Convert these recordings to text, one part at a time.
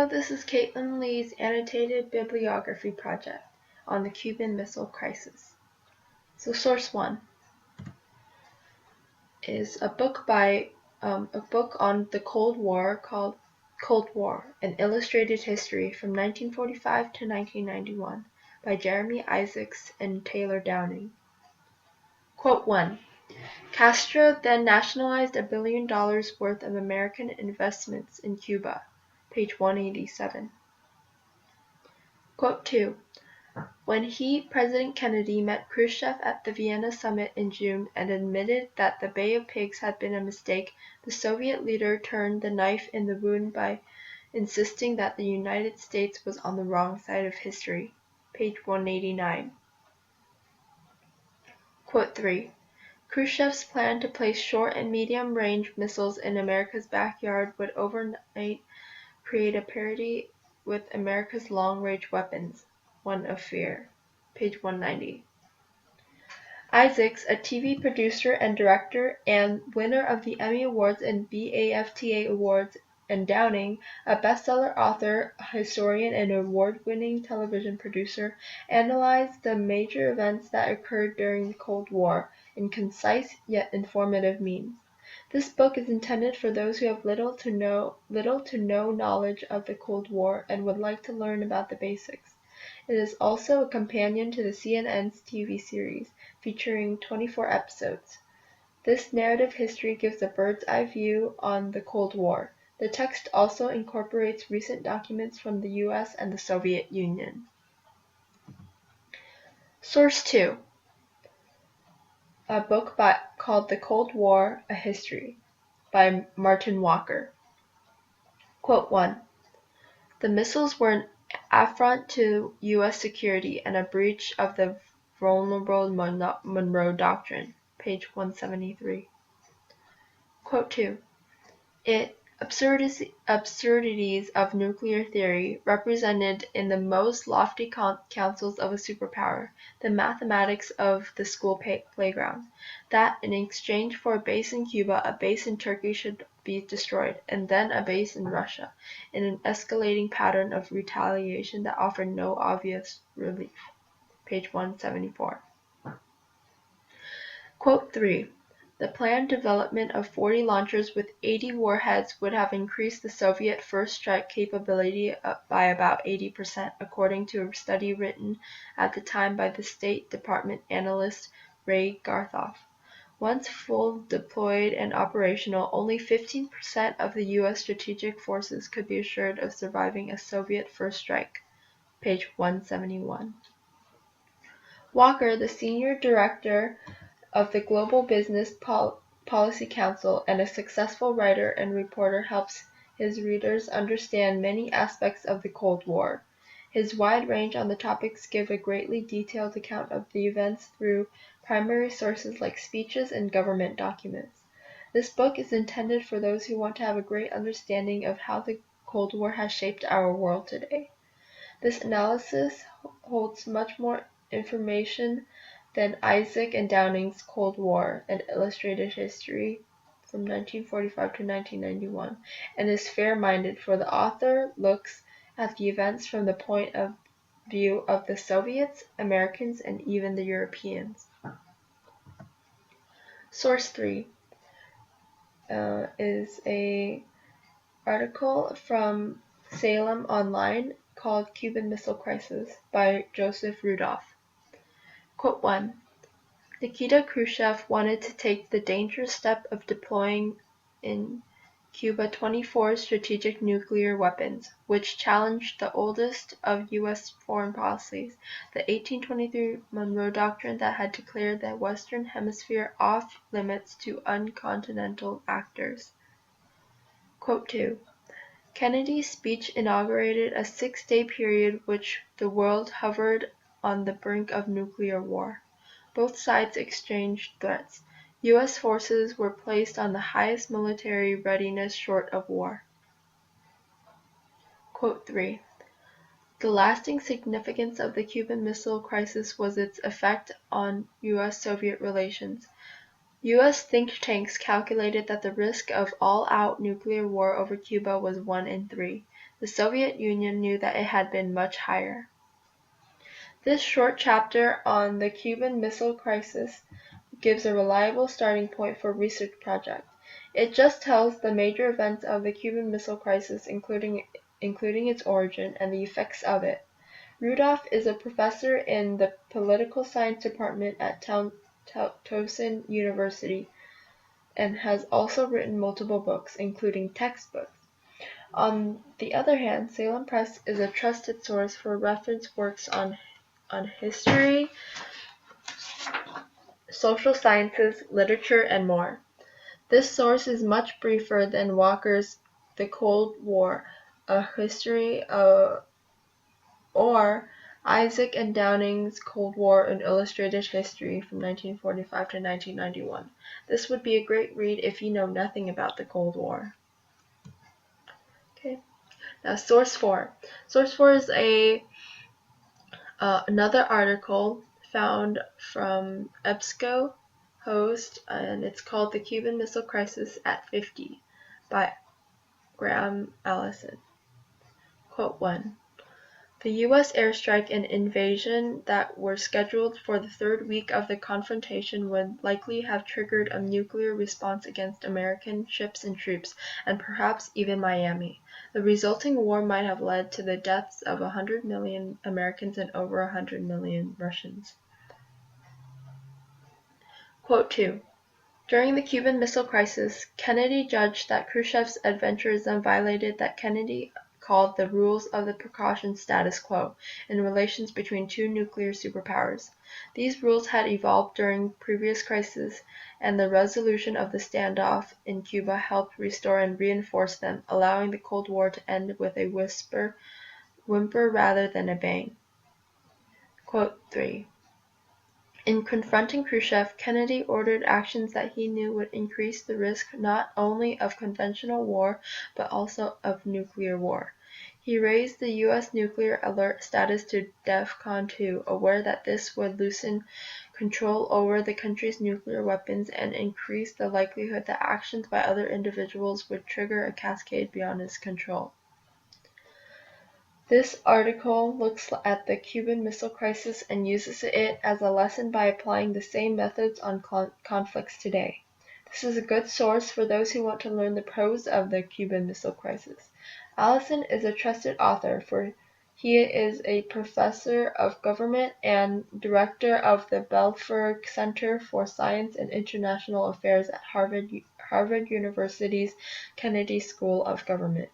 Hello, this is Caitlyn Lee's Annotated Bibliography project on the Cuban Missile Crisis. So source 1 is a book on the Cold War called Cold War, An Illustrated History from 1945 to 1991 by Jeremy Isaacs and Taylor Downing. Quote 1. Castro then nationalized $1 billion worth of American investments in Cuba. Page 187. Quote 2. When President Kennedy met Khrushchev at the Vienna summit in June and admitted that the Bay of Pigs had been a mistake, the Soviet leader turned the knife in the wound by insisting that the United States was on the wrong side of history. Page 189. Quote 3. Khrushchev's plan to place short and medium-range missiles in America's backyard would overnight create a parity with America's long-range weapons, one of fear. Page 190. Isaacs, a TV producer and director and winner of the Emmy Awards and BAFTA Awards, and Downing, a bestseller author, historian, and award-winning television producer, analyzed the major events that occurred during the Cold War in concise yet informative means. This book is intended for those who have little to no knowledge of the Cold War and would like to learn about the basics. It is also a companion to the CNN's TV series, featuring 24 episodes. This narrative history gives a bird's-eye view on the Cold War. The text also incorporates recent documents from the US and the Soviet Union. Source 2. A book called The Cold War, A History, by Martin Walker. Quote 1. The missiles were an affront to U.S. security and a breach of the vulnerable Monroe Doctrine. Page 173. Quote 2. Absurdities of nuclear theory represented in the most lofty counsels of a superpower, the mathematics of the school playground, that in exchange for a base in Cuba, a base in Turkey should be destroyed, and then a base in Russia, in an escalating pattern of retaliation that offered no obvious relief. Page 174. Quote 3. The planned development of 40 launchers with 80 warheads would have increased the Soviet first strike capability by about 80%, according to a study written at the time by the State Department analyst Ray Garthoff. Once full deployed and operational, only 15% of the U.S. strategic forces could be assured of surviving a Soviet first strike. Page 171. Walker, the senior director of the Global Business Policy Council and a successful writer and reporter, helps his readers understand many aspects of the Cold War. His wide range on the topics give a greatly detailed account of the events through primary sources like speeches and government documents. This book is intended for those who want to have a great understanding of how the Cold War has shaped our world today. This analysis holds much more information than Isaac and Downing's Cold War, An Illustrated History from 1945 to 1991, and is fair-minded, for the author looks at the events from the point of view of the Soviets, Americans, and even the Europeans. Source 3 is an article from Salem Online called Cuban Missile Crisis by Joseph Rudolph. Quote 1. Nikita Khrushchev wanted to take the dangerous step of deploying in Cuba 24 strategic nuclear weapons, which challenged the oldest of U.S. foreign policies, the 1823 Monroe Doctrine that had declared the Western Hemisphere off limits to uncontinental actors. Quote 2. Kennedy's speech inaugurated a 6-day period which the world hovered on the brink of nuclear war. Both sides exchanged threats. U.S. forces were placed on the highest military readiness short of war. Quote 3. The lasting significance of the Cuban Missile Crisis was its effect on U.S.-Soviet relations. U.S. think tanks calculated that the risk of all-out nuclear war over Cuba was 1 in 3. The Soviet Union knew that it had been much higher. This short chapter on the Cuban Missile Crisis gives a reliable starting point for a research project. It just tells the major events of the Cuban Missile Crisis, including its origin and the effects of it. Rudolph is a professor in the Political Science Department at Towson University and has also written multiple books, including textbooks. On the other hand, Salem Press is a trusted source for reference works on history, social sciences, literature, and more. This source is much briefer than Walker's The Cold War, A History or Isaac and Downing's Cold War, An Illustrated History from 1945 to 1991. This would be a great read if you know nothing about the Cold War. Okay. Now, Source 4. Source 4 is another article found from EBSCO host, and it's called The Cuban Missile Crisis at 50 by Graham Allison. Quote 1. The U.S. airstrike and invasion that were scheduled for the third week of the confrontation would likely have triggered a nuclear response against American ships and troops, and perhaps even Miami. The resulting war might have led to the deaths of 100 million Americans and over 100 million Russians. Quote 2. During the Cuban Missile Crisis, Kennedy judged that Khrushchev's adventurism violated that Kennedy called the rules of the precaution status quo in relations between two nuclear superpowers. These rules had evolved during previous crises, and the resolution of the standoff in Cuba helped restore and reinforce them, allowing the Cold War to end with a whimper rather than a bang. Quote 3. In confronting Khrushchev, Kennedy ordered actions that he knew would increase the risk not only of conventional war, but also of nuclear war. He raised the U.S. nuclear alert status to DEFCON 2, aware that this would loosen control over the country's nuclear weapons and increase the likelihood that actions by other individuals would trigger a cascade beyond his control. This article looks at the Cuban Missile Crisis and uses it as a lesson by applying the same methods on conflicts today. This is a good source for those who want to learn the pros of the Cuban Missile Crisis. Allison is a trusted author, for he is a professor of government and director of the Belfer Center for Science and International Affairs at Harvard University's Kennedy School of Government.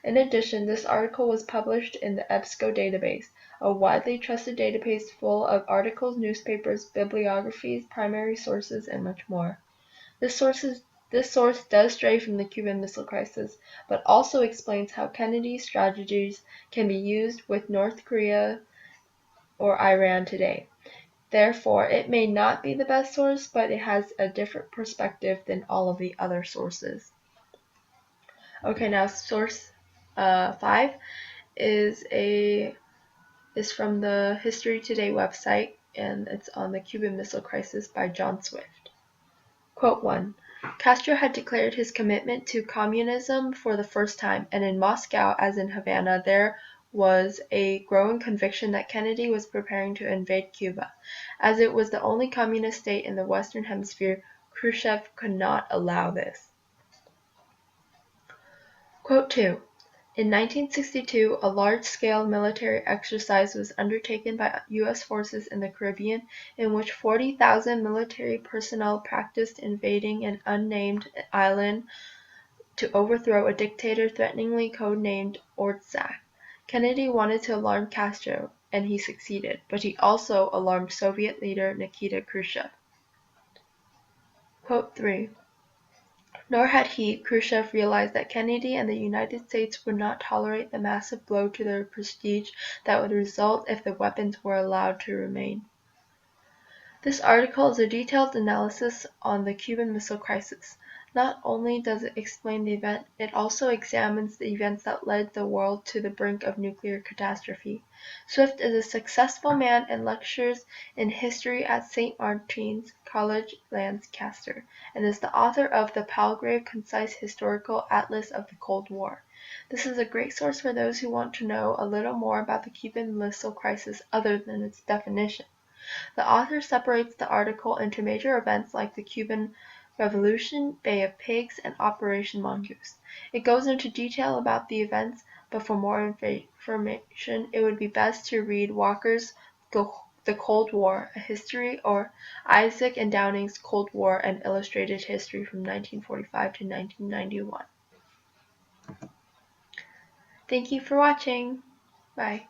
In addition, this article was published in the EBSCO database, a widely trusted database full of articles, newspapers, bibliographies, primary sources, and much more. This source does stray from the Cuban Missile Crisis, but also explains how Kennedy's strategies can be used with North Korea or Iran today. Therefore, it may not be the best source, but it has a different perspective than all of the other sources. Okay, now source 5 is from the History Today website, and it's on the Cuban Missile Crisis by John Swift. Quote 1. Castro had declared his commitment to communism for the first time, and in Moscow, as in Havana, there was a growing conviction that Kennedy was preparing to invade Cuba. As it was the only communist state in the Western Hemisphere, Khrushchev could not allow this. Quote 2. In 1962, a large-scale military exercise was undertaken by U.S. forces in the Caribbean, in which 40,000 military personnel practiced invading an unnamed island to overthrow a dictator threateningly codenamed Ortsak. Kennedy wanted to alarm Castro, and he succeeded, but he also alarmed Soviet leader Nikita Khrushchev. Quote 3. Nor had he, Khrushchev, realized that Kennedy and the United States would not tolerate the massive blow to their prestige that would result if the weapons were allowed to remain. This article is a detailed analysis on the Cuban Missile Crisis. Not only does it explain the event, it also examines the events that led the world to the brink of nuclear catastrophe. Swift is a successful man and lectures in history at St. Martin's College, Lancaster, and is the author of the Palgrave Concise Historical Atlas of the Cold War. This is a great source for those who want to know a little more about the Cuban Missile Crisis other than its definition. The author separates the article into major events like the Cuban Revolution, Bay of Pigs, and Operation Mongoose. It goes into detail about the events, but for more information it would be best to read Walker's The Cold War, A History, or Isaac and Downing's Cold War and Illustrated History from 1945 to 1991. Thank you for watching. Bye.